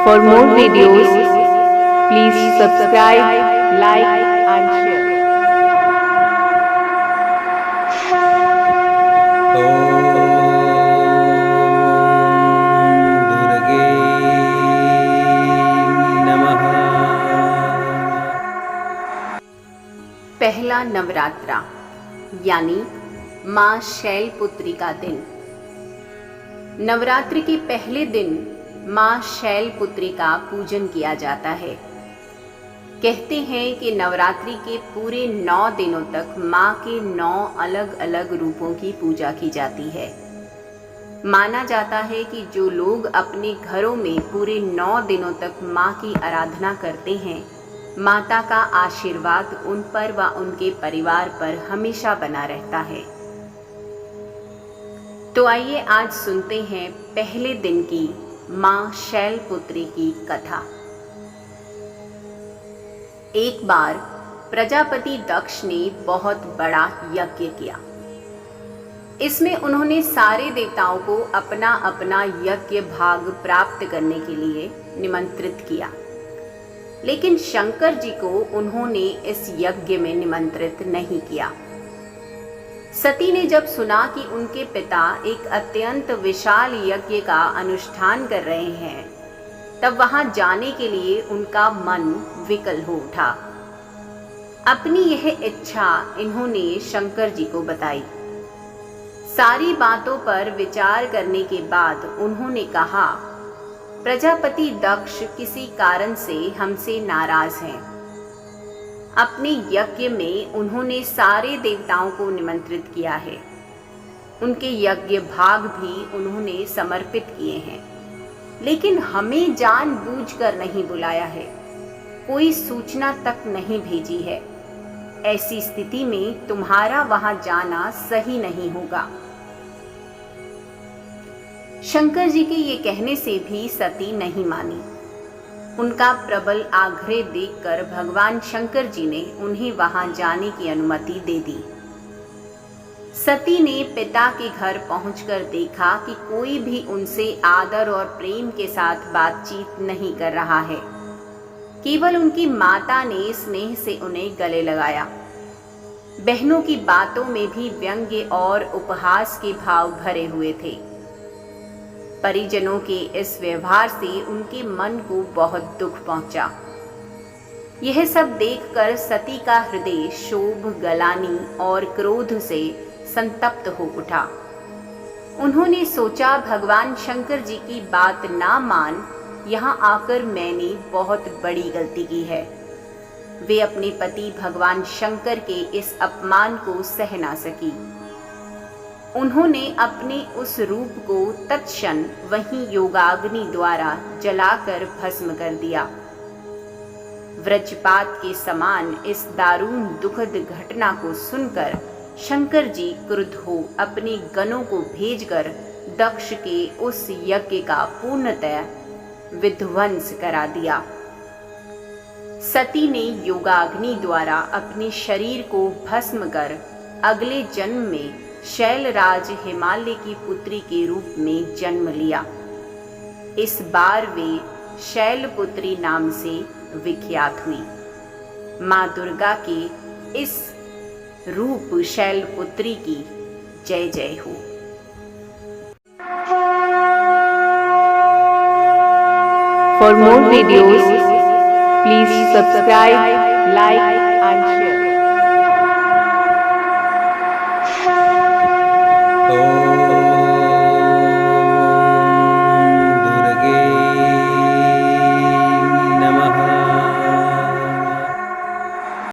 For more videos, please subscribe, like and share. दुर्गे नमः। पहला नवरात्रा यानी मां शैलपुत्री का दिन। नवरात्रि के पहले दिन मां शैलपुत्री का पूजन किया जाता है। कहते हैं कि नवरात्रि के पूरे 9 दिनों तक मां के 9 अलग अलग रूपों की पूजा की जाती है। माना जाता है कि जो लोग अपने घरों में पूरे 9 दिनों तक मां की आराधना करते हैं, माता का आशीर्वाद उन पर व उनके परिवार पर हमेशा बना रहता है। तो आइए आज सुनते हैं पहले दिन की मां शैलपुत्री की कथा। एक बार प्रजापति दक्ष ने बहुत बड़ा यज्ञ किया। इसमें उन्होंने सारे देवताओं को अपना अपना यज्ञ भाग प्राप्त करने के लिए निमंत्रित किया, लेकिन शंकर जी को उन्होंने इस यज्ञ में निमंत्रित नहीं किया। सती ने जब सुना कि उनके पिता एक अत्यंत विशाल यज्ञ का अनुष्ठान कर रहे हैं, तब वहां जाने के लिए उनका मन विकल हो उठा। अपनी यह इच्छा इन्होंने शंकर जी को बताई। सारी बातों पर विचार करने के बाद उन्होंने कहा, प्रजापति दक्ष किसी कारण से हमसे नाराज हैं। अपने यज्ञ में उन्होंने सारे देवताओं को निमंत्रित किया है। उनके यज्ञ भाग भी उन्होंने समर्पित किए हैं, लेकिन हमें जानबूझकर नहीं बुलाया है, कोई सूचना तक नहीं भेजी है। ऐसी स्थिति में तुम्हारा वहां जाना सही नहीं होगा। शंकर जी के ये कहने से भी सती नहीं मानी। उनका प्रबल आग्रह देखकर भगवान शंकर जी ने उन्हें वहां जाने की अनुमति दे दी। सती ने पिता के घर पहुंचकर देखा कि कोई भी उनसे आदर और प्रेम के साथ बातचीत नहीं कर रहा है। केवल उनकी माता ने स्नेह से उन्हें गले लगाया। बहनों की बातों में भी व्यंग्य और उपहास के भाव भरे हुए थे। परिजनों के इस व्यवहार से उनके मन को बहुत दुख पहुंचा। यह सब देखकर सती का हृदय शोभ, गलानी और क्रोध से संतप्त हो उठा। उन्होंने सोचा, भगवान शंकर जी की बात ना मान यहाँ आकर मैंने बहुत बड़ी गलती की है। वे अपने पति भगवान शंकर के इस अपमान को सह ना सकी। उन्होंने अपने उस रूप को तत्क्षण वहीं योगाग्नि द्वारा जलाकर भस्म कर दिया। वज्रपात के समान इस दारुण दुखद घटना को सुनकर शंकर जी क्रुद्ध हो अपने गणों को भेजकर दक्ष के उस यज्ञ का पूर्णतः विध्वंस करा दिया। सती ने योगाग्नि द्वारा अपने शरीर को भस्म कर अगले जन्म में शैलराज हिमालय की पुत्री के रूप में जन्म लिया। इस बार वे शैलपुत्री नाम से विख्यात हुई। मां दुर्गा के इस रूप शैलपुत्री की जय जय हो। For more videos, please subscribe, like and share.